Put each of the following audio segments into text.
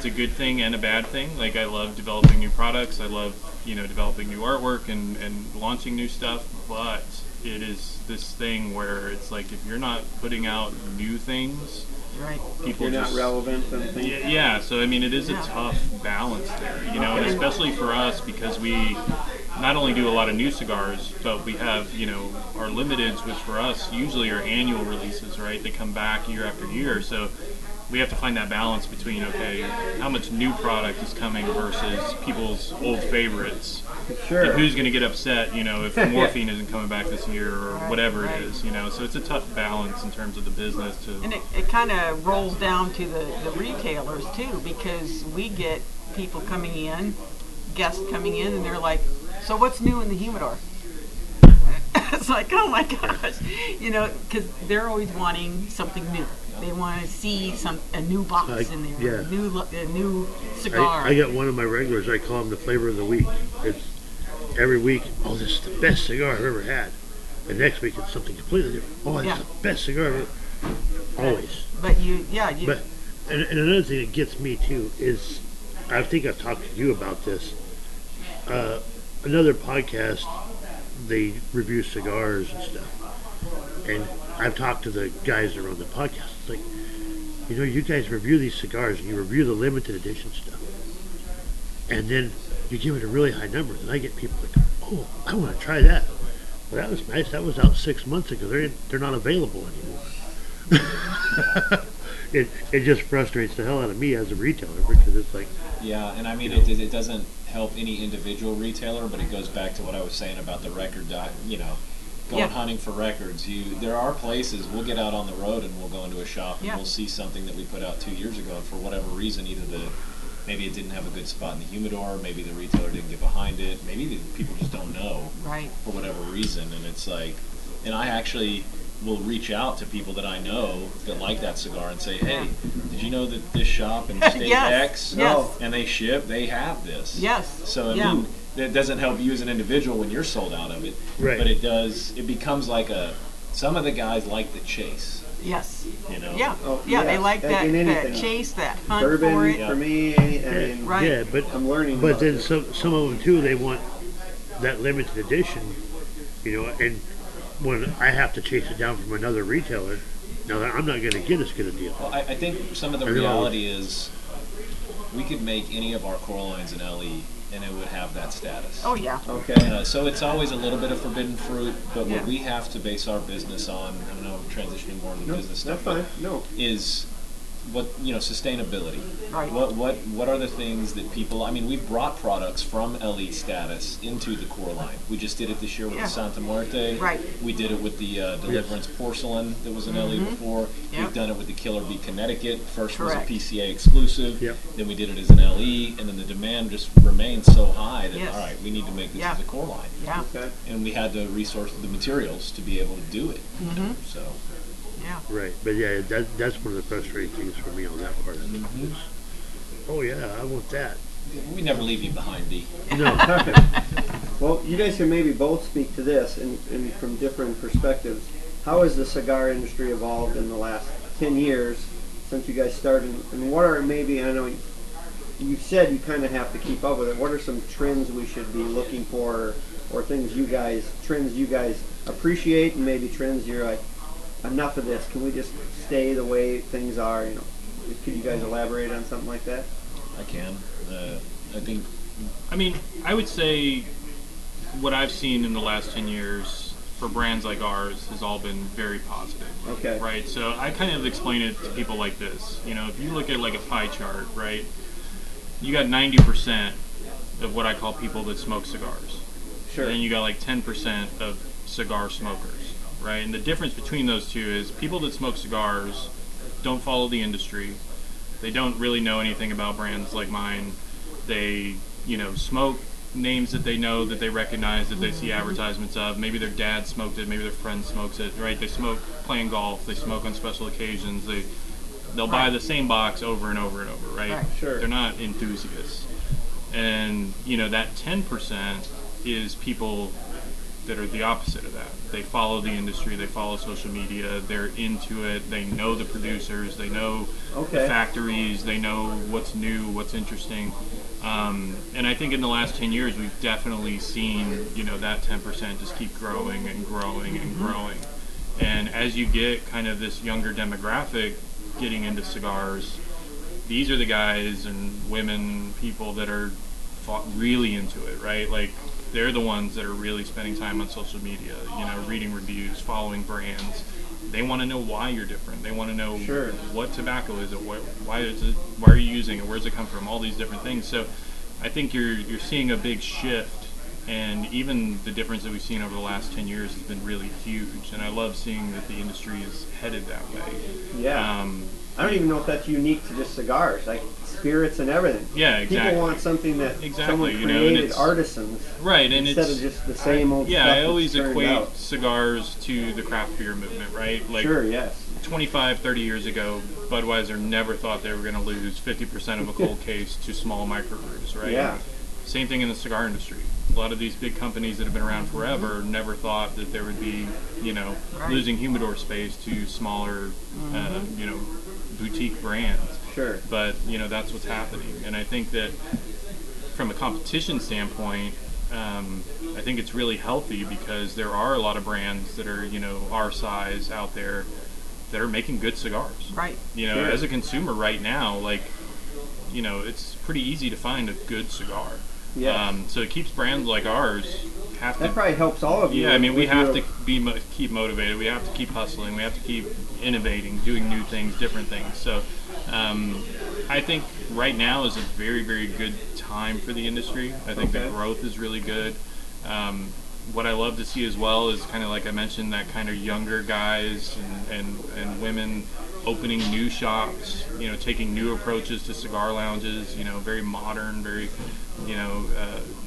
it's a good thing and a bad thing. Like, I love developing new products. I love, developing new artwork and launching new stuff. But it is this thing where it's like, if you're not putting out new things, right, people you're not relevant. Yeah. So I mean, it is a tough balance there, and especially for us, because we not only do a lot of new cigars, but we have our limiteds, which for us usually are annual releases, right? They come back year after year, so we have to find that balance between, okay, how much new product is coming versus people's old favorites. Sure. And who's going to get upset, if morphine isn't coming back this year or whatever it is, So it's a tough balance in terms of the business too. And it kind of rolls down to the retailers too, because we get people coming in, guests coming in, and they're like, so what's new in the humidor? It's like, oh my gosh, because they're always wanting something new. They want to see a new box in there, a new cigar. I got one of my regulars. I call him the flavor of the week. It's every week. Oh, this is the best cigar I've ever had. And next week it's something completely different. Oh, it's the best cigar I've ever. Always. But and another thing that gets me too is, I think I've talked to you about this. Another podcast, they review cigars and stuff, and I've talked to the guys that run the podcast. It's like, you guys review these cigars and you review the limited edition stuff, and then you give it a really high number, and I get people like, oh, I want to try that. Well, that was nice. That was out 6 months ago. They're not available anymore. It just frustrates the hell out of me as a retailer, because it's like, yeah, and I mean, it doesn't help any individual retailer, but it goes back to what I was saying about the record going hunting for records. There are places we'll get out on the road and we'll go into a shop and we'll see something that we put out 2 years ago, and for whatever reason, maybe it didn't have a good spot in the humidor, maybe the retailer didn't get behind it, maybe the people just don't know, right, for whatever reason. And it's like, and I actually will reach out to people that I know that like that cigar and say, hey, did you know that this shop in state X, and they have this? Yes. So I mean, that doesn't help you as an individual when you're sold out of it, right, but it becomes like some of the guys like the chase. Yes. Yeah. Oh, they like that chase, that hunt bourbon for it. For me, right. Yeah, but I'm learning. But then some of them too, they want that limited edition, and when I have to chase it down from another retailer, now I'm not going to get as good a deal. Well, I think some of the reality is we could make any of our core lines in LE and it would have that status. Oh, yeah. Okay. So it's always a little bit of forbidden fruit, but what we have to base our business on, I don't know, I'm transitioning more into business stuff, is what, sustainability. Right. What are the things that people, I mean, we've brought products from LE status into the core line. We just did it this year with the Santa Muerte. Right. We did it with the Deliverance porcelain that was in LE before. Yep. We've done it with the Killer Bee Connecticut. First Correct. was a PCA exclusive. Yep. Then we did it as an LE, and then the demand just remained so high that, all right, we need to make this as a core line. Yeah. Okay. And we had to resource the materials to be able to do it. So. Yeah. Right, but that's one of the frustrating things for me on that part of it. Oh yeah, I want that. We never leave you behind, D. No. Well, you guys can maybe both speak to this and from different perspectives. How has the cigar industry evolved in the last 10 years since you guys started? And what are maybe, I know you said you kind of have to keep up with it. What are some trends we should be looking for, or trends you guys appreciate, and maybe trends you're like, enough of this, can we just stay the way things are? Could you guys elaborate on something like that? I can. I would say what I've seen in the last 10 years for brands like ours has all been very positive. Okay. Right, so I kind of explain it to people like this. If you look at like a pie chart, right, you got 90% of what I call people that smoke cigars. Sure. And then you got like 10% of cigar smokers. Right, and the difference between those two is people that smoke cigars don't follow the industry. They don't really know anything about brands like mine. They, smoke names that they know, that they recognize, that they see advertisements of. Maybe their dad smoked it, maybe their friend smokes it, right? They smoke playing golf, they smoke on special occasions. They'll buy the same box over and over and over, right? Sure. They're not enthusiasts. And, that 10% is people that are the opposite of that. They follow the industry, they follow social media, they're into it, they know the producers, they know the factories, they know what's new, what's interesting. And I think in the last 10 years, we've definitely seen, that 10% just keep growing and growing and growing. And as you get kind of this younger demographic getting into cigars, these are the guys and women, people that are really into it, right? Like, they're the ones that are really spending time on social media, reading reviews, following brands. They want to know why you're different. They want to know what tobacco is it, why are you using it, where does it come from, all these different things. So I think you're seeing a big shift, and even the difference that we've seen over the last 10 years has been really huge. And I love seeing that the industry is headed that way. Yeah. I don't even know if that's unique to just cigars, like spirits and everything. Yeah, exactly. People want something that someone created, artisans, right? And instead of just the same old stuff. I always equate cigars to the craft beer movement, right? Like, 25, 30 years ago, Budweiser never thought they were going to lose 50% of a cold case to small microbrews, right? Yeah. Same thing in the cigar industry. A lot of these big companies that have been around forever never thought that there would be, losing humidor space to smaller, boutique brands. Sure. But, that's what's happening. And I think that from a competition standpoint, I think it's really healthy because there are a lot of brands that are, our size out there that are making good cigars. Right. As a consumer right now, like, it's pretty easy to find a good cigar. Yeah. So it keeps brands like ours that probably helps all of you. Yeah, I mean, we have to keep motivated. We have to keep hustling. We have to keep innovating, doing new things, different things. So I think right now is a very, very good time for the industry. I think the growth is really good. What I love to see as well is kind of like I mentioned, that kind of younger guys and women opening new shops, taking new approaches to cigar lounges, very modern, very,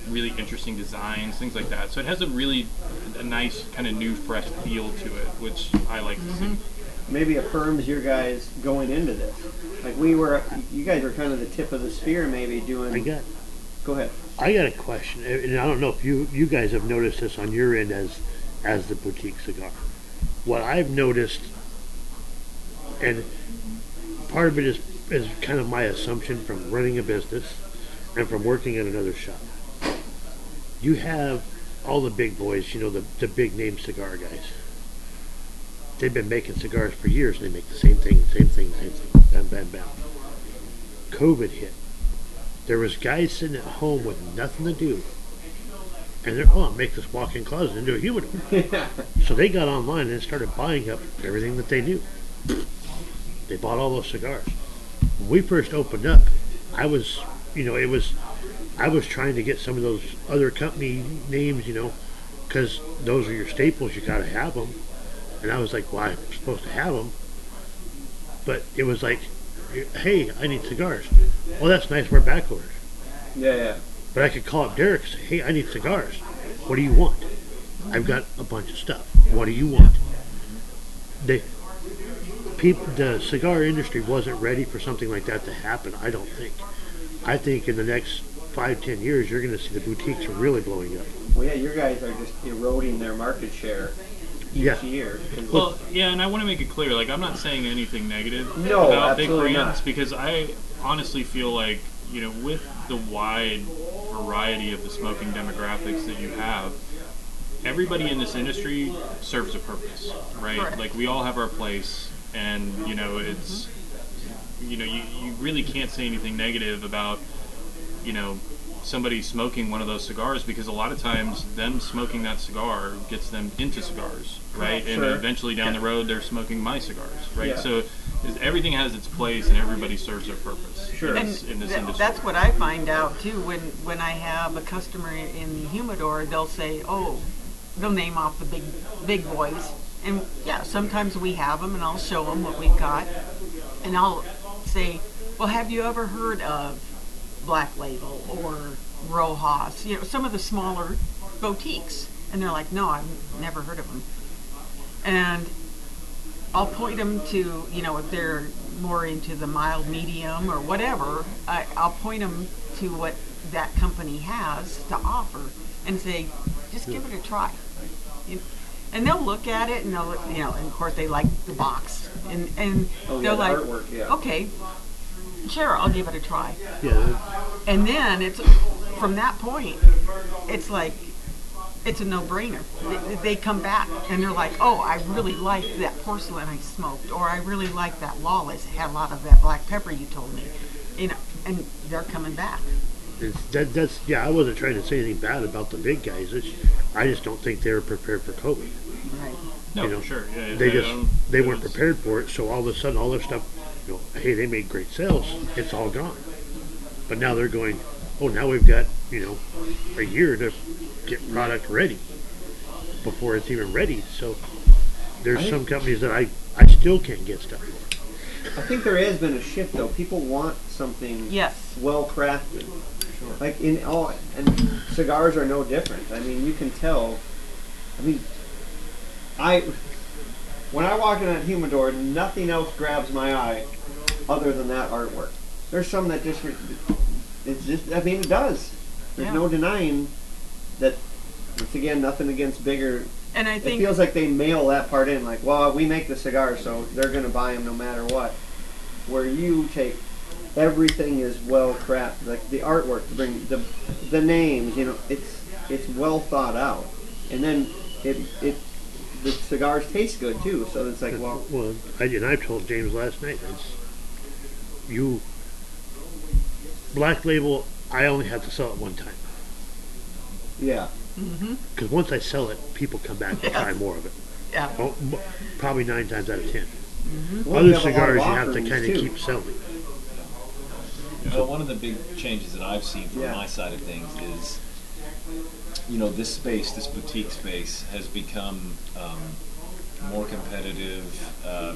really interesting designs, things like that. So it has a nice kind of new, fresh feel to it, which I like to see. Maybe affirms your guys going into this. Like you guys are kind of the tip of the spear, maybe doing. Go ahead. I got a question, and I don't know if you guys have noticed this on your end as the boutique cigar. What I've noticed, and part of it is kind of my assumption from running a business and from working at another shop. You have all the big boys, the big name cigar guys. They've been making cigars for years, and they make the same thing, bam, bam, bam. COVID hit. There was guys sitting at home with nothing to do, and they're, I'll make this walk-in closet into a humidor. So they got online and started buying up everything that they knew. They bought all those cigars. When we first opened up, I was trying to get some of those other company names, because those are your staples. You got to have them. And I was like, well, I'm supposed to have them. But it was like, hey, I need cigars. Well, that's nice. We're back orders. Yeah. But I could call up Derek and say, hey, I need cigars. What do you want? I've got a bunch of stuff. What do you want? The cigar industry wasn't ready for something like that to happen, I don't think. I think in the next 5-10 years, you're going to see the boutiques really blowing up. Well, yeah, your guys are just eroding their market share each year. Well, yeah, and I want to make it clear, like, I'm not saying anything negative about big brands, because I honestly feel like, with the wide variety of the smoking demographics that you have, everybody in this industry serves a purpose, right? Correct. Like, we all have our place, and, it's, you really can't say anything negative about, somebody smoking one of those cigars, because a lot of times them smoking that cigar gets them into cigars, right? And eventually down the road they're smoking my cigars, right? Yeah. So everything has its place and everybody serves their purpose in this industry. That's what I find out too when I have a customer in the humidor. They'll say, they'll name off the big boys, and yeah, sometimes we have them, and I'll show them what we've got, and I'll say, well, have you ever heard of Black Label or Rojas, some of the smaller boutiques? And they're like, no, I've never heard of them. And I'll point them to, if they're more into the mild medium or whatever, I'll point them to what that company has to offer and say, just give it a try. And they'll look at it and they'll, and of course they like the box and Oh, they're the like, artwork, yeah. okay, sure, I'll give it a try. Yeah. And then it's from that point, it's like it's a no-brainer. They come back and they're like, oh, I really like that porcelain I smoked, or I really like that Lawless. It had a lot of that black pepper you told me, and they're coming back. I wasn't trying to say anything bad about the big guys. I just don't think they were prepared for COVID. Right. No, for sure. Yeah, They weren't prepared for it. So all of a sudden, all their stuff, hey, they made great sales. It's all gone. But now they're going, oh, now we've got a year to get product ready before it's even ready. So there's some companies that I still can't get stuff for. I think there has been a shift though. People want something well crafted. Sure. Like and cigars are no different. I mean, you can tell. I mean, when I walk in that humidor, nothing else grabs my eye other than that artwork. There's some that just it does. There's no denying that. Once again, nothing against bigger. And I think it feels like they mail that part in, like, well, we make the cigars, so they're going to buy them no matter what. Where you take everything is well crafted, like the artwork, to bring the names, it's well thought out, and then the cigars taste good too. So it's like, I told James last night, Black Label, I only have to sell it one time. Yeah. Because once I sell it, people come back to buy more of it. Yeah. Probably 9 times out of 10. Well, Other cigars you have to kind of keep selling. Well, one of the big changes that I've seen from my side of things is, this space, this boutique space, has become more competitive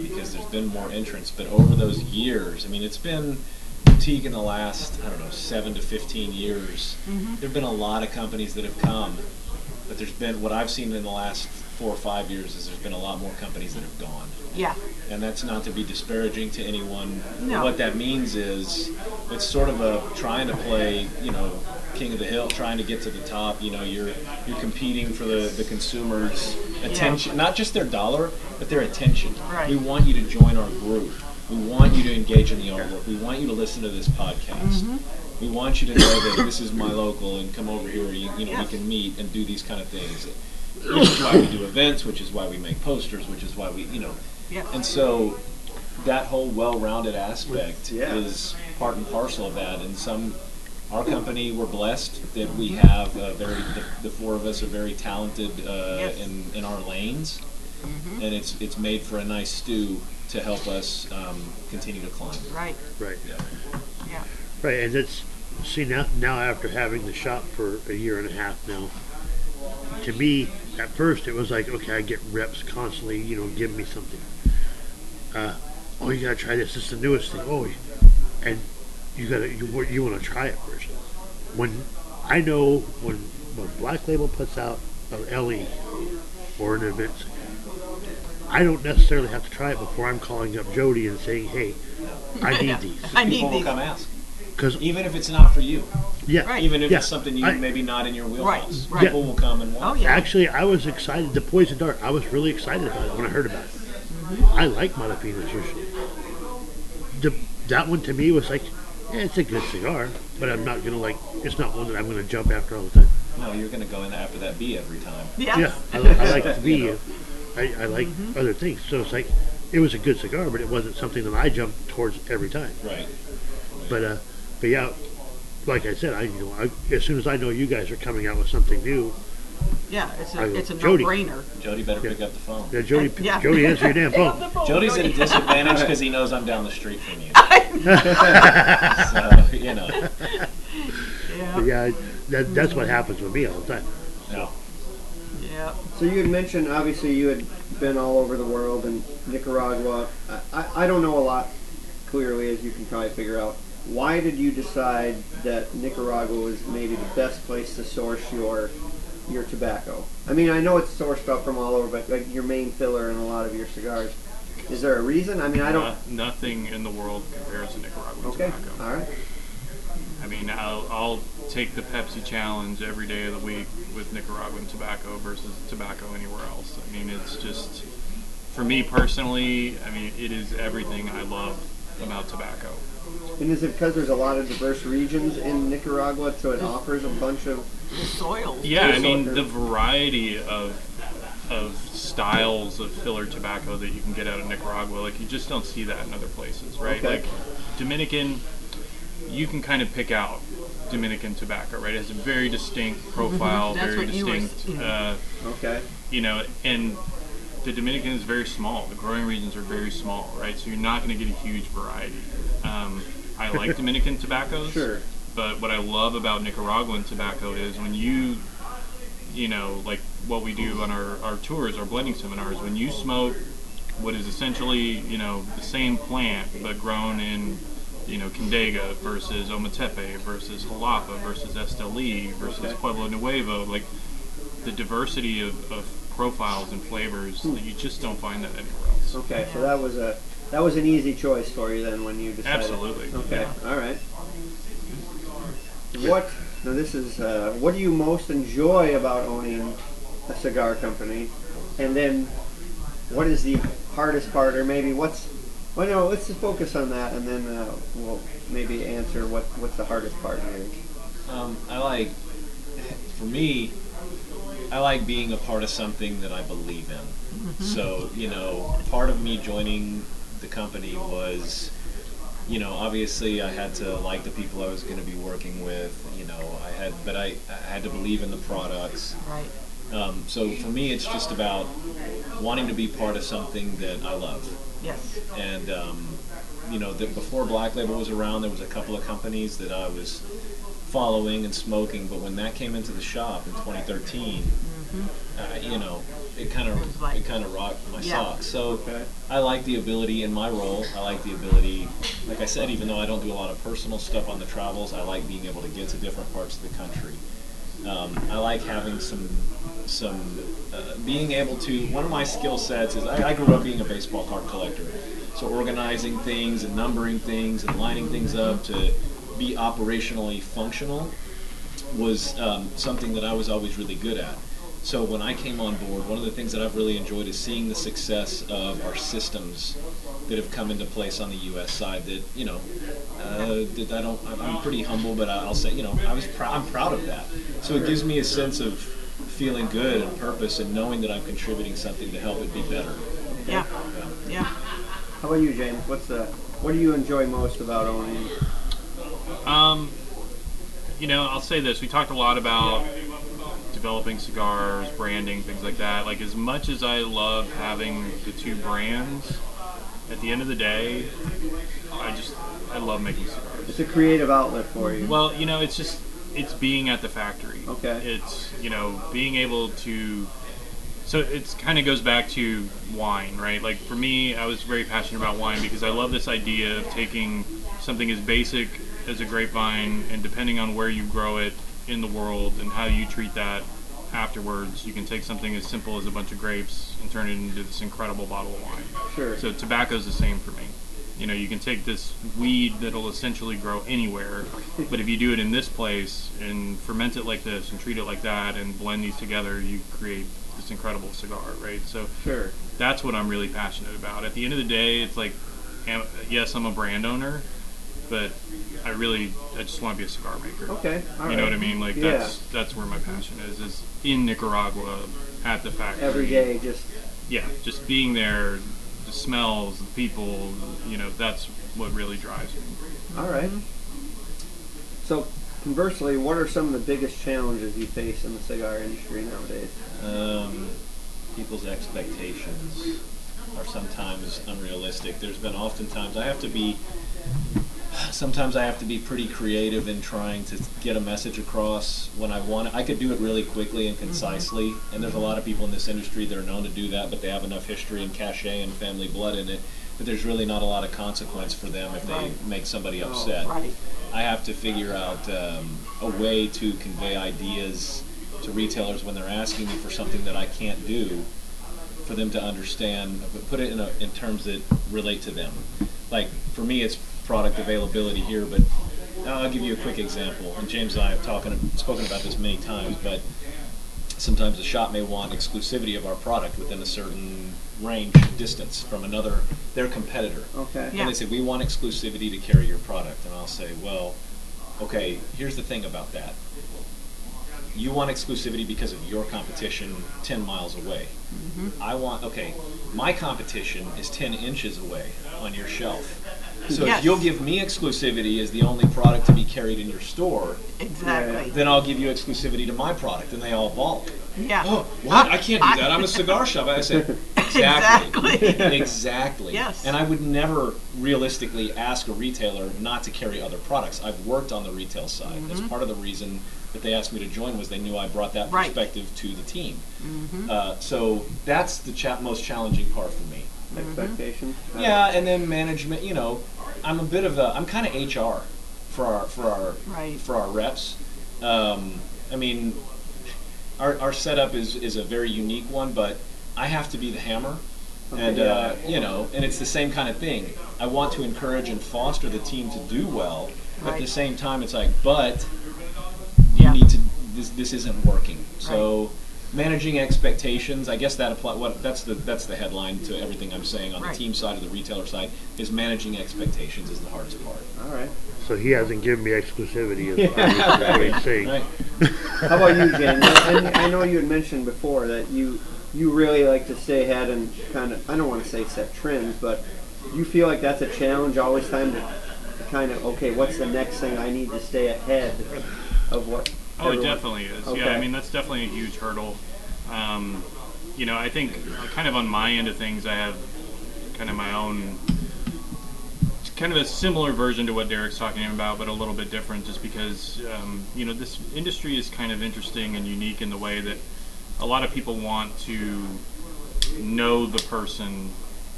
because there's been more entrants. But over those years, it's been boutique in the last, 7 to 15 years. There have been a lot of companies that have come, but there's been, what I've seen in the last 4 or 5 years is there's been a lot more companies that have gone. Yeah. And that's not to be disparaging to anyone. No. What that means is it's sort of a trying to play, king of the hill, trying to get to the top. You're competing for the consumer's attention, not just their dollar, but their attention. Right. We want you to join our group. We want you to engage in the artwork. We want you to listen to this podcast. We want you to know that this is my local and come over here. We can meet and do these kind of things. Which is why we do events. Which is why we make posters. Which is why we, And so that whole well-rounded aspect is part and parcel of that. And our company, we're blessed that we have the 4 of us are very talented in our lanes, and it's made for a nice stew to help us continue to climb. Right. Yeah. Right, and now after having the shop for a year and a half now, to me, at first it was like, okay, I get reps constantly, give me something. You gotta try this. This is the newest thing. And you want to try it first. When I know when Black Label puts out an LE or an event, I don't necessarily have to try it before I'm calling up Jody and saying, hey, I need these. People will come ask. Even if it's not for you. Yeah. Right. Even if it's something maybe not in your wheelhouse. Right. People will come and want. Oh, yeah. Actually, I was excited. The Poison Dart, I was really excited about it when I heard about it. I like Malapinas usually. That one to me was like, it's a good cigar, but I'm not going to it's not one that I'm going to jump after all the time. No, you're going to go in after that B every time. Yeah. I like the B. I like other things. So it's like, it was a good cigar, but it wasn't something that I jumped towards every time. Right. But yeah, like I said, as soon as I know you guys are coming out with something new, Yeah, it's a Jody. No-brainer. Jody better pick up the phone. Yeah, Jody, answer your damn phone. Jody's at a disadvantage because he knows I'm down the street from you. So, But yeah, that's what happens with me all the time. Yeah. Yeah. So you had mentioned, obviously, you had been all over the world and Nicaragua. I don't know a lot, clearly, as you can probably figure out. Why did you decide that Nicaragua was maybe the best place to source your tobacco? I mean, I know it's sourced up from all over, but like your main filler in a lot of your cigars. Is there a reason? I mean, I don't... Nothing in the world compares to Nicaraguan Okay, tobacco. all right. I mean, mean, I'll take the Pepsi challenge every day of the week with Nicaraguan tobacco versus tobacco anywhere else. I mean, it's just, for me personally, I mean, it is everything I love about tobacco. And is it because there's a lot of diverse regions in Nicaragua, so it offers a bunch of... The soils. Yeah, I mean, the variety of styles of filler tobacco that you can get out of Nicaragua, like, you just don't see that in other places, right? Okay. Like, Dominican, you can kind of pick out Dominican tobacco, right? It has a very distinct profile, That's very what you were distinct, Okay. you know, and the Dominican is very small. The growing regions are very small, right? So you're not going to get a huge variety. I like Dominican tobaccos, Sure. but what I love about Nicaraguan tobacco is when you know, like what we do on our tours, our blending seminars, when you smoke what is essentially, you know, the same plant but grown in, you know, Condega versus Ometepe versus Jalapa versus Esteli versus Pueblo Nuevo, like the diversity of profiles and flavors that you just don't find that anywhere else. Okay, so that was an easy choice for you then when you decided. Absolutely. Okay, Yeah. all right. What do you most enjoy about owning a cigar company? And then what is the hardest part, or maybe let's just focus on that, and then we'll maybe answer what's the hardest part here. For me, I like being a part of something that I believe in. Mm-hmm. So, you know, part of me joining the company was, you know, obviously I had to like the people I was going to be working with, you know, I had to believe in the products. Right. So for me, it's just about wanting to be part of something that I love. Yes. And, you know, before Black Label was around, there was a couple of companies that I was following and smoking, but when that came into the shop in 2013, you know, it kind of rocked my socks. So I like the ability in my role. I like the ability, like I said, even though I don't do a lot of personal stuff on the travels, I like being able to get to different parts of the country. I like having being able to, one of my skill sets is, I grew up being a baseball card collector. So organizing things and numbering things and lining things up to be operationally functional was something that I was always really good at. So when I came on board, one of the things that I've really enjoyed is seeing the success of our systems that have come into place on the U.S. side. That, you know, I'm pretty humble, but I'll say, you know, I'm proud of that. So it gives me a sense of feeling good and purpose and knowing that I'm contributing something to help it be better. Yeah. Yeah. How about you, James? What do you enjoy most about owning? You know, I'll say this. We talked a lot about developing cigars, branding, things like that. Like, as much as I love having the two brands, at the end of the day, I love making cigars. It's a creative outlet for you. Well, you know, it's being at the factory. Okay. It's, you know, being able to, so it's kind of goes back to wine, right? Like, for me, I was very passionate about wine because I love this idea of taking something as basic as a grapevine, and depending on where you grow it in the world and how you treat that afterwards, you can take something as simple as a bunch of grapes and turn it into this incredible bottle of wine. Sure. So tobacco's the same for me. You know, you can take this weed that'll essentially grow anywhere, but if you do it in this place and ferment it like this and treat it like that and blend these together, you create this incredible cigar, right? So sure. That's what I'm really passionate about. At the end of the day, it's like, yes, I'm a brand owner, but I just want to be a cigar maker. Okay, all right. You know what I mean? Like, that's where my passion is in Nicaragua at the factory. Every day, just being there, the smells, the people, you know, that's what really drives me. All right. So, conversely, what are some of the biggest challenges you face in the cigar industry nowadays? People's expectations are sometimes unrealistic. There's been oftentimes sometimes I have to be pretty creative in trying to get a message across when I want it. I could do it really quickly and concisely, and there's a lot of people in this industry that are known to do that, but they have enough history and cachet and family blood in it that there's really not a lot of consequence for them if they make somebody upset. Right. I have to figure out a way to convey ideas to retailers when they're asking me for something that I can't do, for them to understand, but put it in terms that relate to them. Like, for me, it's product availability here, but I'll give you a quick example. And James and I have spoken about this many times, but sometimes the shop may want exclusivity of our product within a certain range, distance from their competitor. Okay. Yeah. And they say, we want exclusivity to carry your product. And I'll say, well, okay, here's the thing about that. You want exclusivity because of your competition 10 miles away. My competition is 10 inches away on your shelf. So Yes. if you'll give me exclusivity as the only product to be carried in your store, Exactly. then I'll give you exclusivity to my product. And they all balk. Yeah. Oh, what? I can't do that. I'm a cigar shop. I said, exactly. Exactly. Exactly. Yes. And I would never realistically ask a retailer not to carry other products. I've worked on the retail side. That's part of the reason that they asked me to join, was they knew I brought that Right. perspective to the team. So that's the most challenging part for me. Expectations. Yeah, and then management. I'm kind of HR for our reps. I mean, our setup is a very unique one, but I have to be the hammer. And and it's the same kind of thing. I want to encourage and foster the team to do well, but at the Right. same time, it's like, but you need to. This isn't working. So managing expectations, I guess that that's the headline to everything I'm saying on the Right. team side or the retailer side, is managing expectations is the hardest part. All right. So he hasn't given me exclusivity. Is what he's saying. Right. How about you, James? I know you had mentioned before that you really like to stay ahead and kind of, I don't want to say set trends, but you feel like that's a challenge always time to kind of, okay, what's the next thing I need to stay ahead of what? Oh, it everyone- definitely is. Okay. Yeah, I mean, that's definitely a huge hurdle. I think kind of on my end of things, I have kind of my own, kind of a similar version to what Derek's talking about, but a little bit different, just because, this industry is kind of interesting and unique in the way that a lot of people want to know the person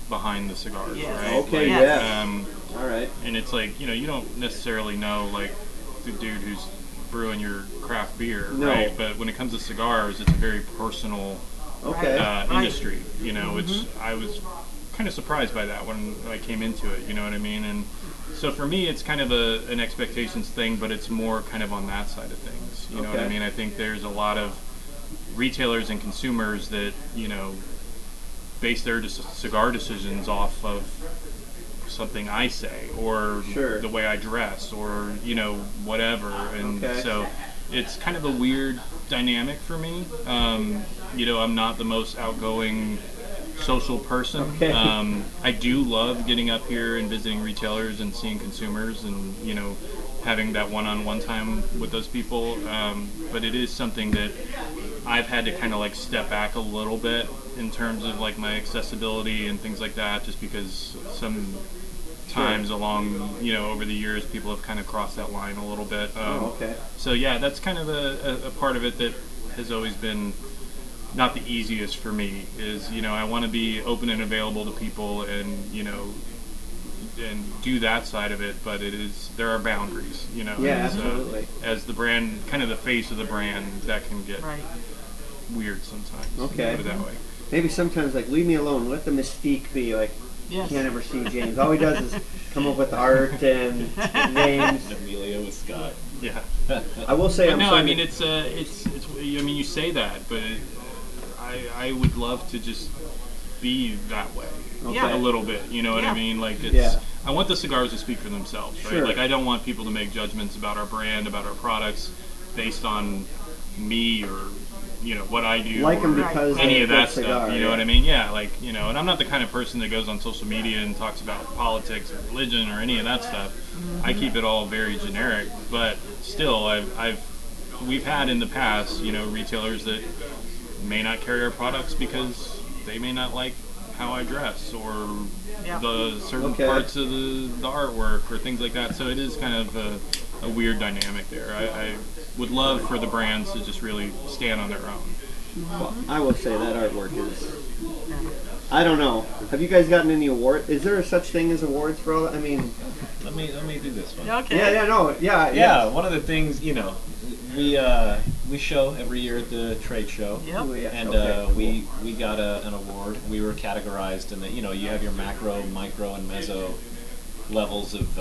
behind the cigars, Yes. right? Okay, Yes. yeah. All right. And it's like, you don't necessarily know, like, the dude who's brewing your craft beer, No. right? But when it comes to cigars, it's a very personal Okay. Right. industry, which I was kind of surprised by that when I came into it, you know what I mean? And so for me, it's kind of an expectations thing, but it's more kind of on that side of things, you know what I Okay. mean? I think there's a lot of retailers and consumers that, base their cigar decisions off of something I say, or Sure. the way I dress, or whatever. And Okay. so it's kind of a weird dynamic for me. I'm not the most outgoing social person. Okay. I do love getting up here and visiting retailers and seeing consumers, and having that one-on-one time with those people. But it is something that I've had to kind of like step back a little bit in terms of like my accessibility and things like that, just because some times along, over the years, people have kind of crossed that line a little bit. Okay. So yeah, that's kind of a part of it that has always been not the easiest for me, is, I want to be open and available to people, and, and do that side of it, but there are boundaries, Yeah, and, absolutely. as the brand, kind of the face of the brand, that can get Right. weird sometimes. Okay. Put it that way. Maybe sometimes, like, leave me alone. Let the mystique be. Like, Yes. you can't ever see James. All he does is come up with art and names. Amelia with Scott. Yeah. I will say, But I'm no, I starting mean, to- it's. I mean, you say that, but I would love to just be that way Yeah. a little bit. You know what Yeah. I mean? Like, it's. Yeah. I want the cigars to speak for themselves, right? Sure. Like, I don't want people to make judgments about our brand, about our products, based on me or what I do, like or him because any they of that good stuff. cigar, You know yeah. what I mean? Yeah, like, and I'm not the kind of person that goes on social media and talks about politics or religion or any of that stuff. I keep it all very generic, but still, we've had in the past, retailers that may not carry our products because they may not like how I dress, or Yeah. the certain Okay. parts of the artwork, or things like that. So it is kind of a weird dynamic there. I would love for the brands to just really stand on their own. Well, I will say that artwork is. I don't know. Have you guys gotten any awards? Is there such thing as awards for all that? I mean, Let me do this one. Okay. yeah. One of the things, we show every year at the trade show. Yep. Oh, yeah, And okay. we got an award. We were categorized in the, you have your macro, micro, and meso levels of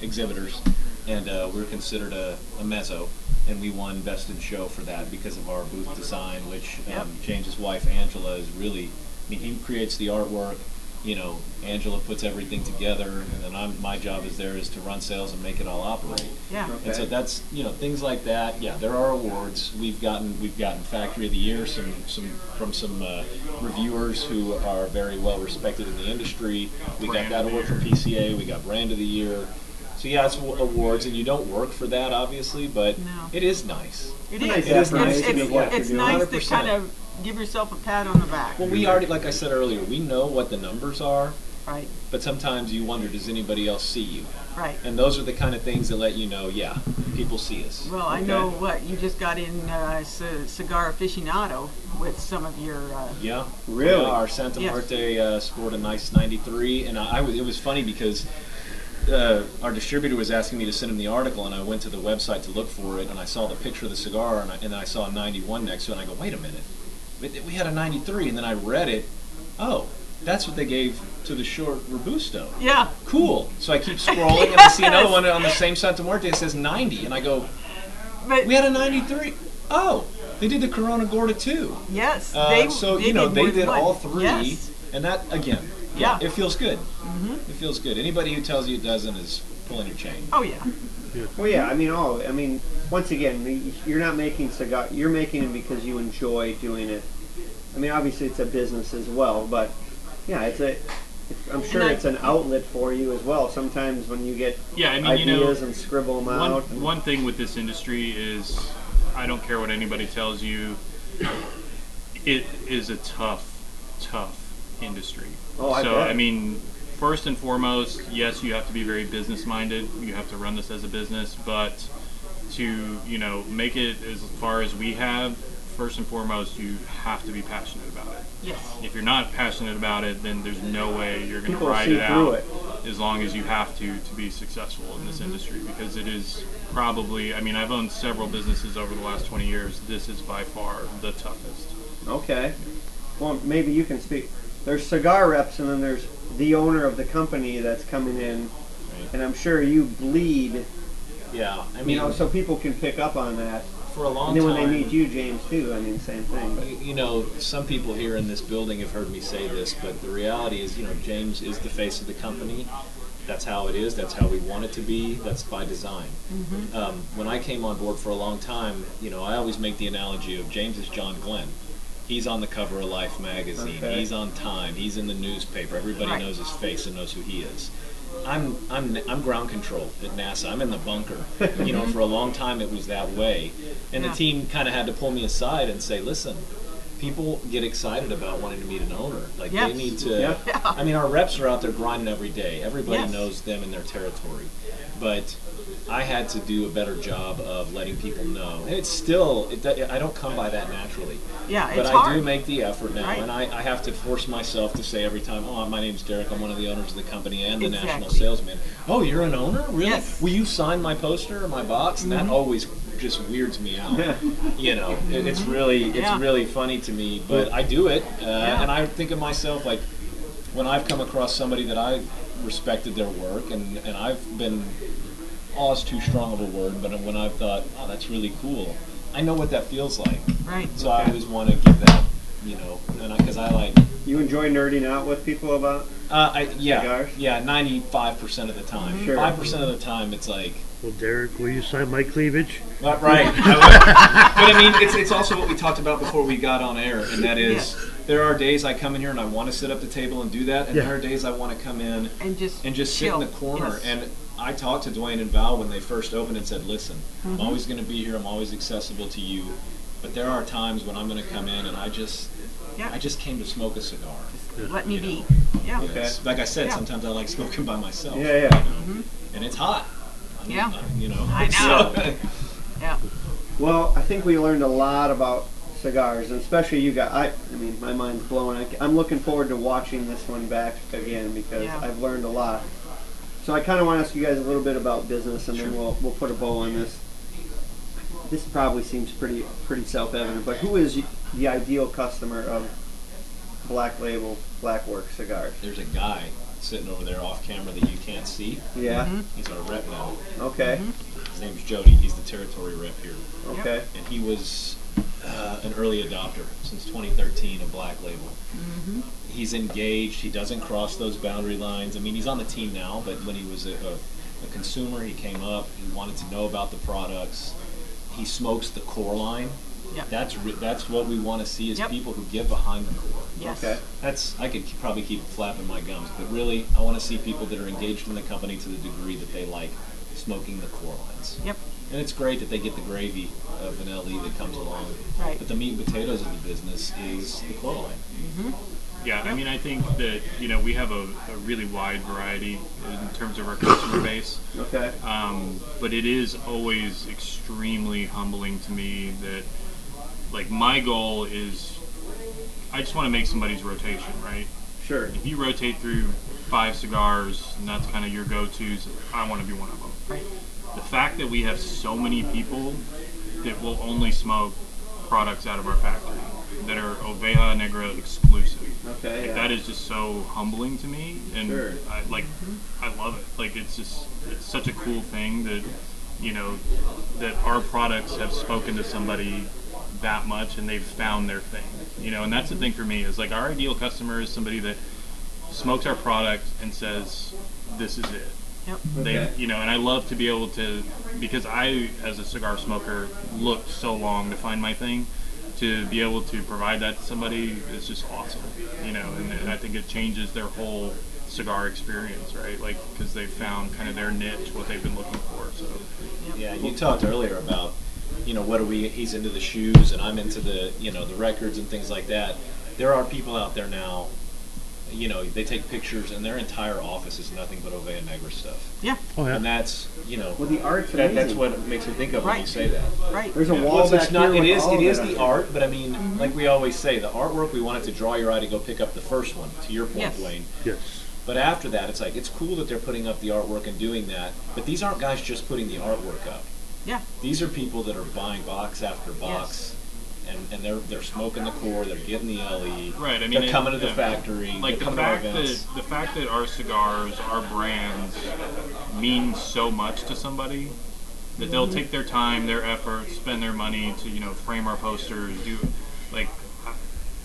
exhibitors, and we're considered a mezzo, and we won Best in Show for that because of our booth design, which James's wife Angela is really. I mean, he creates the artwork. You know, Angela puts everything together, and then my job is to run sales and make it all operate. Yeah. Okay. And so that's, you know, things like that. Yeah, there are awards. We've gotten Factory of the Year from some reviewers who are very well respected in the industry. We got that award from PCA. We got Brand of the Year. So yeah, it's awards, and you don't work for that, obviously, but it is nice. It Nice is. affirmation of what It's you're nice doing. to kind of give yourself a pat on the back. Well, we already, like I said earlier, we know what the numbers are, Right. but sometimes you wonder, does anybody else see you? Right. And those are the kind of things that let you know, yeah, people see us. Well, I know what you just got in Cigar Aficionado with some of your. Yeah. Really? Yeah, our Santa Muerte scored a nice 93, and it was funny because our distributor was asking me to send him the article, and I went to the website to look for it, and I saw the picture of the cigar, and then I saw a 91 next to it, and I go, wait a minute, we had a 93, and then I read it. Oh, that's what they gave to the short Robusto. Yeah. Cool. So I keep scrolling, and I see another one on the same Santa Muerte. It says 90, and I go, But we had a 93. Oh, they did the Corona Gorda too. yes, So they you know, did they more than did one. all three, Yes. and that again, Yeah. it feels good. It feels good. Anybody who tells you it doesn't is pulling your chain. Oh yeah. Well, yeah. I mean, once again, you're not making cigar. You're making it because you enjoy doing it. I mean, obviously it's a business as well, but yeah, I'm sure it's an outlet for you as well. Sometimes when you get ideas and scribble them out. One thing with this industry is, I don't care what anybody tells you, it is a tough industry. Oh, I So bet. I mean, first and foremost, yes, you have to be very business minded. You have to run this as a business, but to make it as far as we have, first and foremost, you have to be passionate about it. Yes. If you're not passionate about it, then there's no way you're going to People ride see it through out it. as long as you have to be successful in this industry, because it is probably, I mean, I've owned several businesses over the last 20 years. This is by far the toughest. Okay. Well, maybe you can speak. There's cigar reps, and then there's the owner of the company that's coming in, Right. and I'm sure you bleed, Yeah, I mean, so people can pick up on that. for a long And then when time. they meet you, James, too, I mean, same thing. But You know, some people here in this building have heard me say this, but the reality is, James is the face of the company. That's how it is. That's how we want it to be. That's by design. When I came on board for a long time, I always make the analogy of James is John Glenn. He's on the cover of Life magazine. Okay. He's on Time. He's in the newspaper. Everybody Right. knows his face and knows who he is. I'm ground control at NASA. I'm in the bunker. For a long time it was that way, and Yeah. the team kind of had to pull me aside and say, "Listen, people get excited about wanting to meet an owner. Like Yes. they need to. Yeah. I mean, our reps are out there grinding every day. Everybody Yes. knows them in their territory, but I had to do a better job of letting people know. And it's still, I don't come by that naturally. Yeah, But it's I hard. do make the effort now, Right. and I have to force myself to say every time, "Oh, my name's Derek. I'm one of the owners of the company and the national Exactly. salesman." "Oh, you're an owner? Really? Yes. Will you sign my poster or my box?" And that always just weirds me out. It's Yeah. really funny to me, but I do it, Yeah. and I think of myself like when I've come across somebody that I respected their work, and I've been, awe is too strong of a word, but when I've thought, "Oh, that's really cool," I know what that feels like. Right. So I always want to give that, because I like. you enjoy nerding out with people about cigars? 95% of the time. Sure. 5% of the time, it's like. Well, Derek, will you sign my cleavage? Not right. But I mean, it's also what we talked about before we got on air, and that is, there are days I come in here and I want to sit up the table and do that, and there are days I want to come in And just sit in the chill. corner. Yes. And I talked to Dwayne and Val when they first opened and said, "Listen, I'm always going to be here. I'm always accessible to you, but there are times when I'm going to come in and I just came to smoke a cigar." Let me You be. know. Yeah. Okay. It's, like I said, Yeah. sometimes I like smoking by myself. Yeah. And it's hot. Yeah. I I know. So, Yeah. Well, I think we learned a lot about cigars, and especially you guys. I mean, my mind's blown. I'm looking forward to watching this one back again because Yeah. I've learned a lot. So I kind of want to ask you guys a little bit about business, and then we'll put a bow on this. This probably seems pretty self-evident, but who is the ideal customer of Black Label Black Work cigars? there's a guy sitting over there off camera that you can't see. Yeah. He's our rep now. Okay. His name's Jody. He's the territory rep here. Okay. And he was an early adopter since 2013 of Black Label. He's engaged. He doesn't cross those boundary lines. I mean, he's on the team now, but when he was a consumer, he came up. He wanted to know about the products. He smokes the core line. Yep. That's what we want to see is Yep. people who get behind the core. Yes. Okay. I could probably keep flapping my gums, but really, I want to see people that are engaged in the company to the degree that they like smoking the core lines. Yep. And it's great that they get the gravy of an LE that comes along. Right. But the meat and potatoes of the business is the core line. Yeah, I mean, I think that, we have a really wide variety in terms of our customer base. Okay. But it is always extremely humbling to me that, like, my goal is, I just want to make somebody's rotation, right? Sure. If you rotate through 5 cigars and that's kind of your go-tos, I want to be one of them. Right. The fact that we have so many people that will only smoke products out of our factory that are Oveja Negra exclusive. Okay. Like, Yeah. that is just so humbling to me, and Sure. I love it. Like, it's such a cool thing that that our products have spoken to somebody that much and they've found their thing. And that's the thing for me is, like, our ideal customer is somebody that smokes our product and says, "This is it." Yep. They, Okay. and I love to be able to, because I, as a cigar smoker, looked so long to find my thing. To be able to provide that to somebody is just awesome, and I think it changes their whole cigar experience, right? Like, because they've found kind of their niche, what they've been looking for. So, Yeah, you talked earlier about, what are we, he's into the shoes and I'm into the, the records and things like that. There are people out there now, they take pictures and their entire office is nothing but Oveja Negra stuff. Yeah. Oh yeah. And that's, Well, the art's amazing. that's what it makes me think of when you Right. say that. Right. There's a wall Well, back it's not, here it with is all it of is up the there. art, but I mean, like we always say, the artwork, we want it to draw your eye to go pick up the first one, to your point, Yes. Dwayne. Yes. But after that, it's like, it's cool that they're putting up the artwork and doing that, but these aren't guys just putting the artwork up. Yeah. These are people that are buying box after box, and they're smoking the core, they're getting the LE, right. I mean, they're coming to the factory, like they're the coming to our fact events. that our cigars, our brands, mean so much to somebody that they'll take their time, their effort, spend their money to frame our posters, do like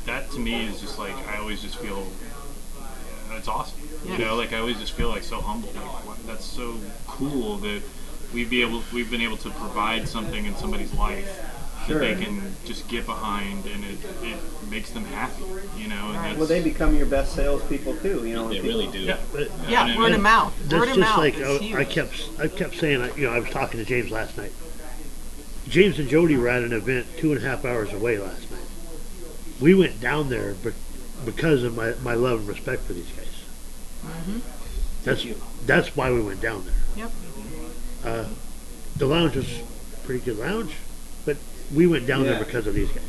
that. To me is just like, I always just feel it's awesome. Yeah. Like, I always just feel like so humbled. Like, wow, that's so cool that we've been able to provide something in somebody's life Sure. that they can just get behind, and it makes them happy. And that's, Well, they become your best salespeople too. when They people- really do. yeah. Yeah. And- Word of mouth. That's Word of just mouth like is huge. I kept saying. I was talking to James last night. James and Jody were at an event 2.5 hours away last night. We went down there because of my love and respect for these guys. That's why we went down there. Yep. The lounge was a pretty good lounge, but we went down there Yeah. because of these guys.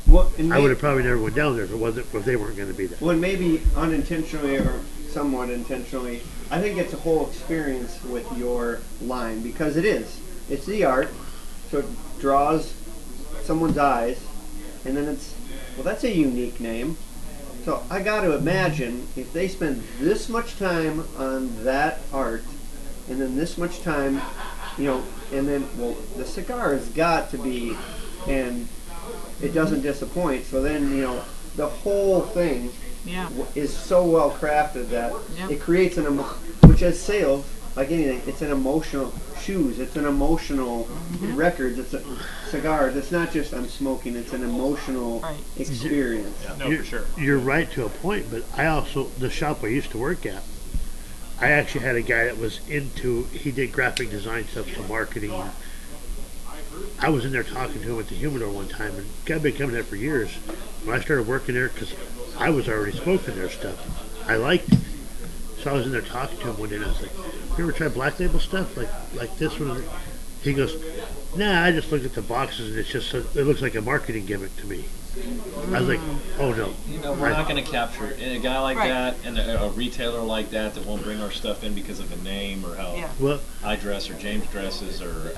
Well, and I would have probably never went down there if they weren't going to be there. Well, maybe unintentionally or somewhat intentionally, I think it's a whole experience with your line because it is. It's the art, so it draws someone's eyes, and then that's a unique name. So I got to imagine if they spend this much time on that art, and then this much time, and then, the cigar has got to be, and it doesn't disappoint. So then, the whole thing Yeah. is so well crafted that Yep. it creates which as sales, like anything, it's an emotional shoes, it's an emotional records, it's cigars. It's not just I'm smoking, it's an emotional Right. experience. No, for sure. You're right to a point, but I also, the shop I used to work at, I actually had a guy that was he did graphic design stuff, some marketing. I was in there talking to him at the humidor one time, and guy had been coming there for years. When I started working there, because I was already smoking their stuff, I liked it. So I was in there talking to him one day, and I was like, "You ever try Black Label stuff like this one?" He goes, nah, I just looked at the boxes and it looks like a marketing gimmick to me. I was like, oh no. You know, we're not going to capture it. And a guy like Right. that and a retailer like that won't bring our stuff in because of a name or how Yeah. Well, I dress or James dresses or,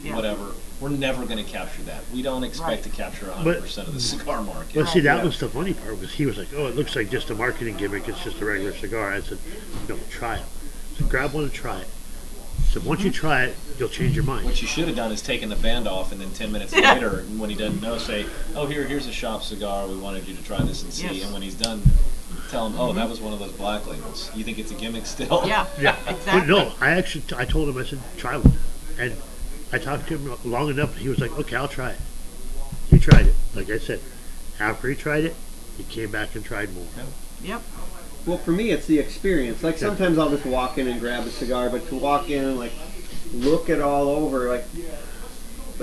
Yeah. whatever. We're never going to capture that. We don't expect Right. to capture 100% of the cigar market. But see, that Yeah. was the funny part, because he was like, oh, it looks like just a marketing gimmick. It's just a regular cigar. I said, no, try it. So grab one and try it. So once you try it, you'll change your mind. What you should have done is taken the band off and then 10 minutes Yeah. later, when he doesn't know, say, oh, here's a shop cigar. We wanted you to try this and see. Yes. And when he's done, tell him, oh, that was one of those black labels. You think it's a gimmick still? Yeah, Yeah. exactly. But no, I told him, I said, try one. And I talked to him long enough, he was like, okay, I'll try it. He tried it. Like I said, after he tried it, he came back and tried more. Yep. Well, for me, it's the experience. Like, sometimes I'll just walk in and grab a cigar, but to walk in and, like, look it all over, like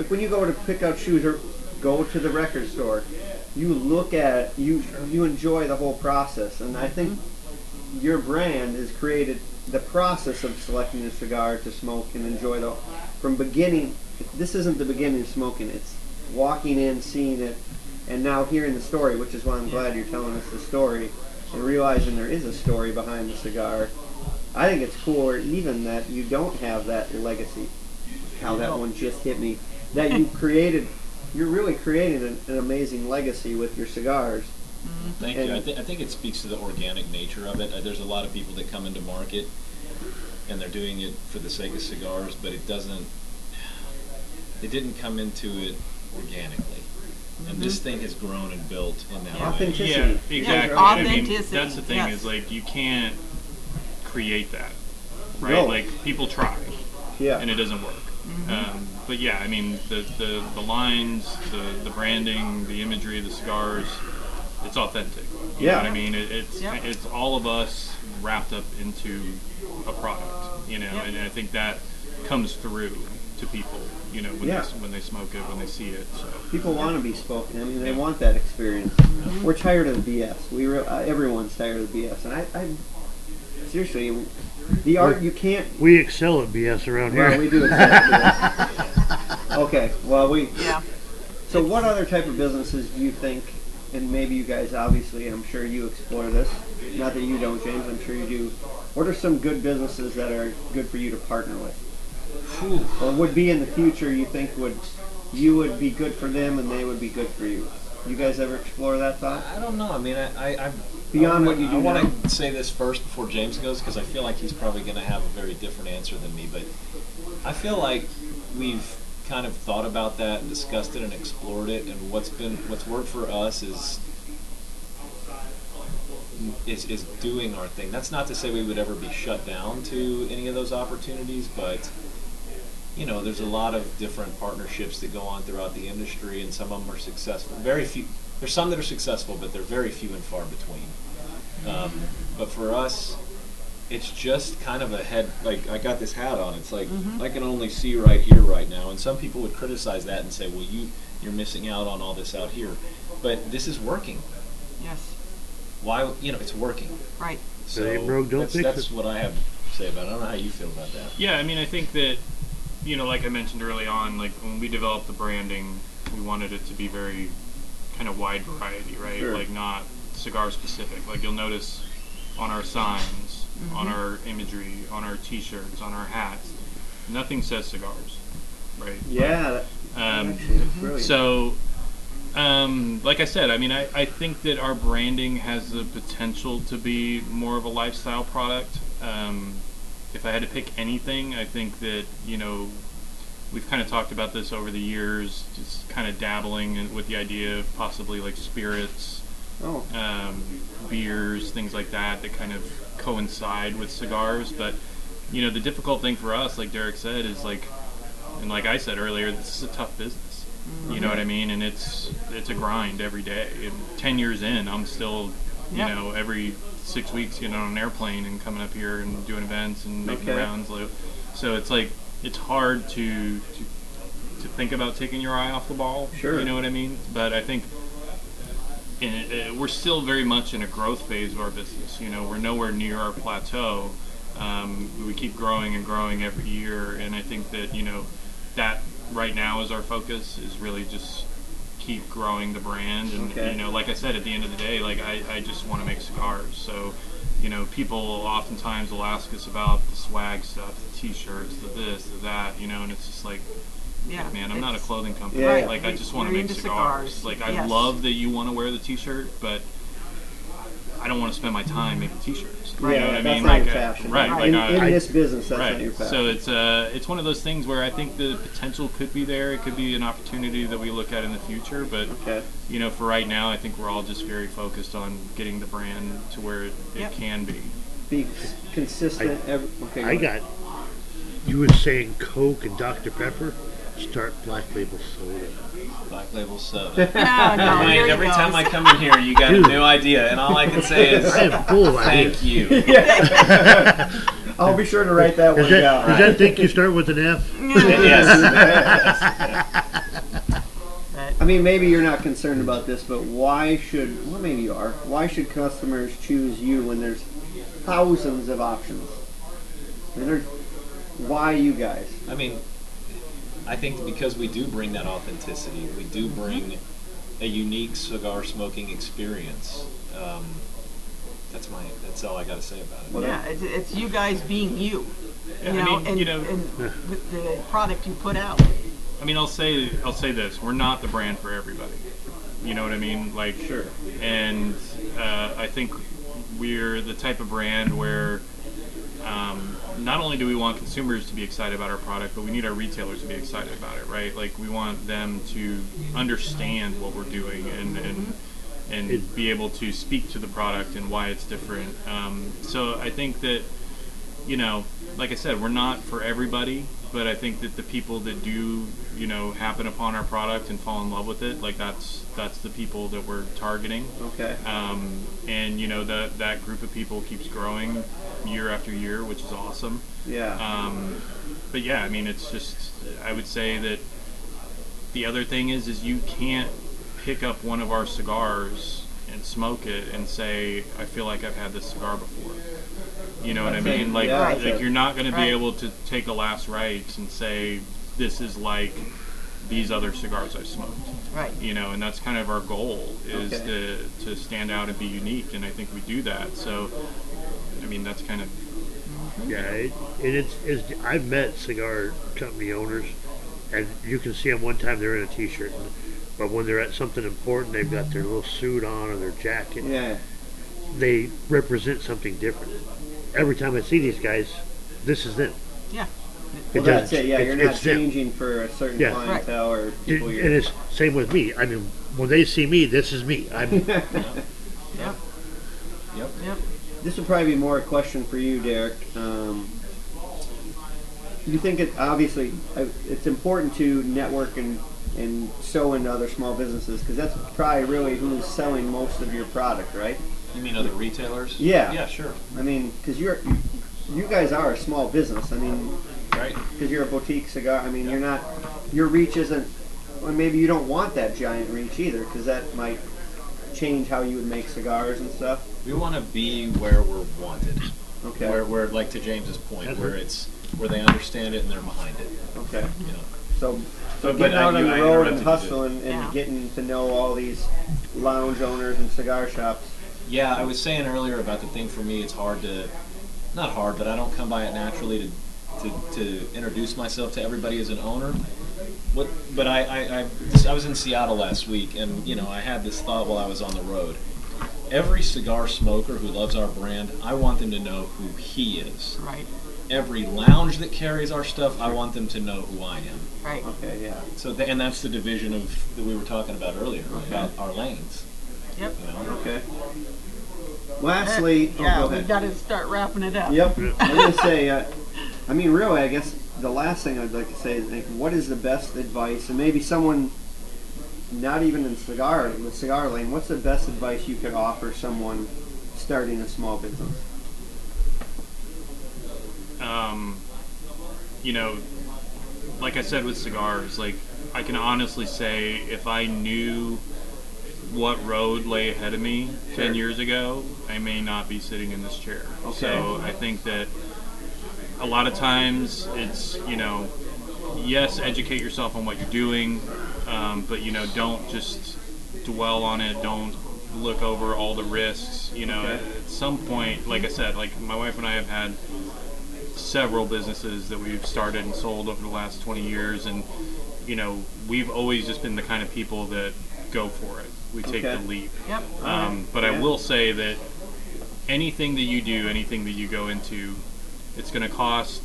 when you go to pick out shoes or go to the record store, you look at it, you enjoy the whole process. And I think your brand has created the process of selecting a cigar to smoke and enjoy from beginning. This isn't the beginning of smoking. It's walking in, seeing it, and now hearing the story, which is why I'm glad you're telling us the story and realizing there is a story behind the cigar. I think it's cooler even that you don't have that legacy. How that one just hit me. That you're really creating an amazing legacy with your cigars. Thank you. I think it speaks to the organic nature of it. There's a lot of people that come into market and they're doing it for the sake of cigars, but it didn't come into it organically. And this thing has grown and built in that way. Authenticity. Yeah, exactly. Yeah, I mean, authenticity, that's the thing yes. is, like, you can't create that, right? No. Like, people try, Yeah. and it doesn't work. But yeah, I mean, the lines, the branding, the imagery, the cigars, it's authentic. You know Yeah. what I mean? It's all of us wrapped up into a product, and I think that comes through to people, when they smoke it, when they see it. So People want to be spoken. I mean, they want that experience. We're tired of the BS. Everyone's tired of the BS. And I seriously, the art, you can't. We excel at BS around here. Well, we do exactly that. Okay, well, Yeah. So what other type of businesses do you think, and maybe you guys, obviously, I'm sure you explore this. Not that you don't, James, I'm sure you do. What are some good businesses that are good for you to partner with? Or would be in the future you think you would be good for them and they would be good for you? You guys ever explore that thought? I don't know. I mean, Beyond what you do I now? want to say this first before James goes because I feel like he's probably going to have a very different answer than me. But I feel like we've kind of thought about that and discussed it and explored it. And what's worked for us is doing our thing. That's not to say we would ever be shut down to any of those opportunities, but there's a lot of different partnerships that go on throughout the industry, and some of them are successful. Very few. There's some that are successful, but they're very few and far between. But for us, it's just kind of a head. Like, I got this hat on. It's like I can only see right here, right now. And some people would criticize that and say, "Well, you're missing out on all this out here." But this is working. Yes. Why? It's working. Right. So ain't broke, don't fix that's it. what I have to say about it. I don't know how you feel about that. yeah, I mean, I think that like I mentioned early on, like when we developed the branding, we wanted it to be very kind of wide variety, right? Sure. Like not cigar specific. Like you'll notice on our signs, on our imagery, on our T-shirts, on our hats, nothing says cigars, right? Yeah. Actually, that's brilliant. So, like I said, I mean, I think that our branding has the potential to be more of a lifestyle product. If I had to pick anything, I think that, we've kind of talked about this over the years, just kind of dabbling with the idea of possibly like spirits, beers, things like that kind of coincide with cigars. But, the difficult thing for us, like Derek said, is like, and like I said earlier, this is a tough business. You know what I mean? And it's a grind every day. And 10 years in, I'm still, every 6 weeks getting on an airplane and coming up here and doing events and making rounds. So it's like, it's hard to think about taking your eye off the ball. Sure. You know what I mean? But I think we're still very much in a growth phase of our business. We're nowhere near our plateau. We keep growing and growing every year. And I think that, that right now is our focus, is really just keep growing the brand. And Okay. you know, like I said, at the end of the day, like I just want to make cigars. So you know, people oftentimes will ask us about the swag stuff, the t-shirts, the this, the that, you know, and it's just like, Yeah, man, I'm not a it's- clothing company. Yeah. Like, I just want to You're make into cigars. cigars. Like, I Yes. love that you want to wear the t-shirt, but I don't want to spend my time making t-shirts. Right. You know what I that's mean? not Like, your passion. right. Right. Like, In I, this business, that's not your right. passion. So it's one of those things where I think the potential could be there. It could be an opportunity that we look at in the future. But Okay. you know, for right now, I think we're all just very focused on getting the brand to where it Yep. can be. Be consistent. Okay. I got. You were saying Coke and Dr Pepper. Start Black Label soda. Black Label soda. No, Wayne, here he every time goes. I come in here, you got Dude. a new idea, and all I can say is I am full of ideas. thank you. I'll be sure to write that one Does that, down. does that think you start with an F? Yes. I mean, maybe you're not concerned about this, but why should? Well, maybe you are. Why should customers choose you when there's thousands of options? I mean, why you guys? I mean, I think because we do bring that authenticity, we do bring a unique cigar smoking experience. That's all I got to say about it. Well, Yeah, it's you guys being you. Yeah, You I know, mean, and, you know- and with the product you put out. I mean, I'll say this: we're not the brand for everybody. You know what I mean? Like, Sure. And I think we're the type of brand where not only do we want consumers to be excited about our product, but we need our retailers to be excited about it, right? Like, we want them to understand what we're doing and be able to speak to the product and why it's different. So I think that, you know, like I said, we're not for everybody, but I think that the people that do, you know, happen upon our product and fall in love with it, like that's the people that we're targeting. Okay. And you know, that group of people keeps growing year after year, which is awesome. Yeah. But yeah, I mean, it's just, I would say that the other thing is you can't pick up one of our cigars and smoke it and say, I feel like I've had this cigar before. You know what I Okay, mean? Like, yeah. like you're not going to be Right. able to take a last rites and say, this is like these other cigars I've smoked. Right. You know, and that's kind of our goal, is Okay. to stand out and be unique, and I think we do that. So, I mean, that's kind of, Yeah, it's I've met cigar company owners, and you can see them one time they're in a t-shirt, but when they're at something important, they've got their little suit on or their jacket. Yeah. They represent something different. Every time I see these guys, this is them. Yeah. Well, It that's doesn't- it. Yeah, you're not it's them. changing for a certain Yeah. clientele or It- people. and You're, it's same with me. I mean, when they see me, this is me. I'm Yep. Yep. Yep. this would probably be more a question for you, Derek. You think it's important to network and sew into other small businesses, because that's probably really who's selling most of your product, right? You mean other retailers? Yeah. Yeah, sure. I mean, because you guys are a small business. I mean, Right. because you're a boutique cigar. I mean, your reach isn't, or maybe you don't want that giant reach either, because that might change how you would make cigars and stuff. We want to be where we're wanted. Okay. Where, like to James's point, That's where right. it's where they understand it and they're behind it. Okay. You know. So But getting out on I the road and interrupted you. hustling and Yeah. getting to know all these lounge owners and cigar shops. Yeah, I was saying earlier about the thing for me. It's hard to, not hard, but I don't come by it naturally to introduce myself to everybody as an owner. But I was in Seattle last week, and you know, I had this thought while I was on the road. Every cigar smoker who loves our brand, I want them to know who he is. Right. Every lounge that carries our stuff, I want them to know who I am. Right. Okay, yeah. So, and that's the division of that we were talking about earlier about our lanes. Yep. You know, Okay. Lastly, Yeah, go we ahead. got to start wrapping it up. Yep. I was gonna say, I mean, really, I guess the last thing I'd like to say is, like, what is the best advice, and maybe someone not even in the cigar lane, what's the best advice you could offer someone starting a small business? you know, like I said with cigars, like, I can honestly say if I knew what road lay ahead of me 10 years ago, I may not be sitting in this chair. Okay. So I think that a lot of times it's, you know, yes, educate yourself on what you're doing, but you know, don't just dwell on it. Don't look over all the risks. You know, at some point, like I said, like my wife and I have had several businesses that we've started and sold over the last 20 years, and you know, we've always just been the kind of people that go for it. We take the leap. Yep. But I will say that anything that you do, anything that you go into, it's going to cost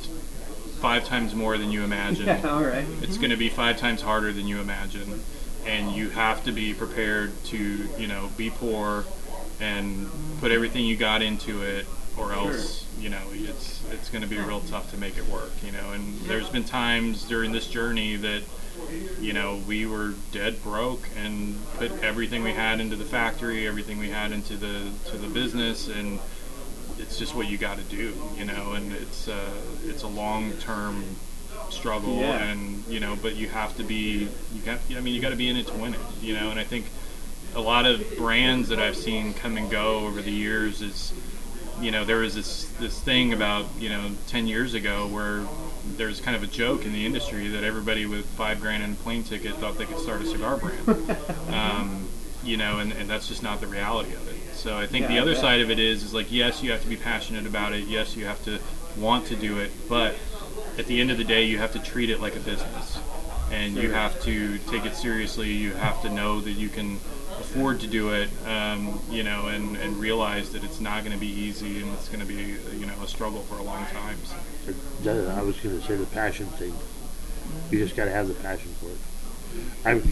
5 times more than you imagine. Yeah, all right. It's going to be 5 times harder than you imagine, and you have to be prepared to, you know, be poor and put everything you got into it, or else, you know, it's going to be real tough to make it work. You know, and there's been times during this journey that, you know, we were dead broke and put everything we had into the factory, everything we had into the business, and it's just what you got to do, you know. And it's a long-term struggle, and you know, but you have to be, you got to be in it to win it, you know. And I think a lot of brands that I've seen come and go over the years is, you know, there was this thing about, you know, 10 years ago where there's kind of a joke in the industry that everybody with $5,000 in a plane ticket thought they could start a cigar brand. You know, and that's just not the reality of it. So I think the other side of it is like, yes, you have to be passionate about it. Yes, you have to want to do it. But at the end of the day, you have to treat it like a business. And you have to take it seriously. You have to know that you can afford to do it, you know, and realize that it's not going to be easy, and it's going to be, you know, a struggle for a long time. So. I was going to say the passion thing. You just got to have the passion for it. I'm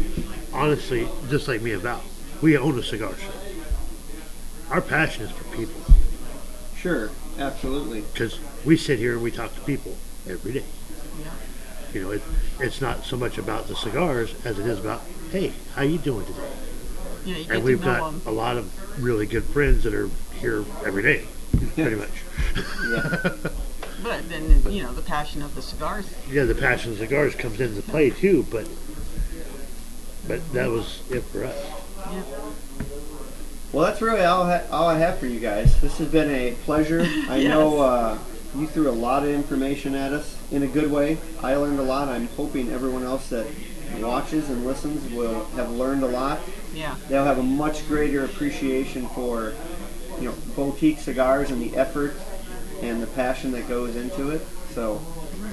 honestly, just like me and Val, we own a cigar shop. Our passion is for people. Sure, absolutely. Because we sit here and we talk to people every day. Yeah. You know, it's not so much about the cigars as it is about, hey, how you doing today? Yeah, you get And we've to know got 'em. a lot of really good friends that are here every day, pretty much. Yeah. But then, you know, the passion of the cigars. Yeah, the passion of cigars comes into play too, but that was it for us. Yeah. Well, that's really all I have for you guys. This has been a pleasure. I know you threw a lot of information at us in a good way. I learned a lot. I'm hoping everyone else that watches and listens will have learned a lot. Yeah. They'll have a much greater appreciation for, you know, boutique cigars and the effort and the passion that goes into it. So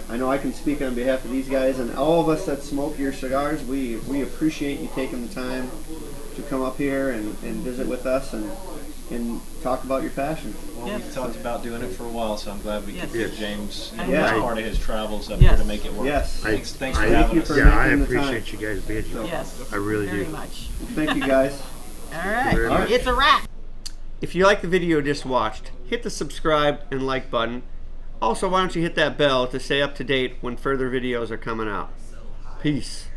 I know I can speak on behalf of these guys and all of us that smoke your cigars. We appreciate you taking the time to come up here and visit with us and talk about your passion. Well, we've talked about doing it for a while, so I'm glad we could get James, you know, Yeah. as part of his travels up here to make it work. Yes. Thanks for thank having you us. for Yeah, I making the appreciate time. you guys being here. Yes. I really very do. much. Thank you guys. All right. very much. It's a wrap. If you like the video you just watched, hit the subscribe and like button. Also, why don't you hit that bell to stay up to date when further videos are coming out. Peace.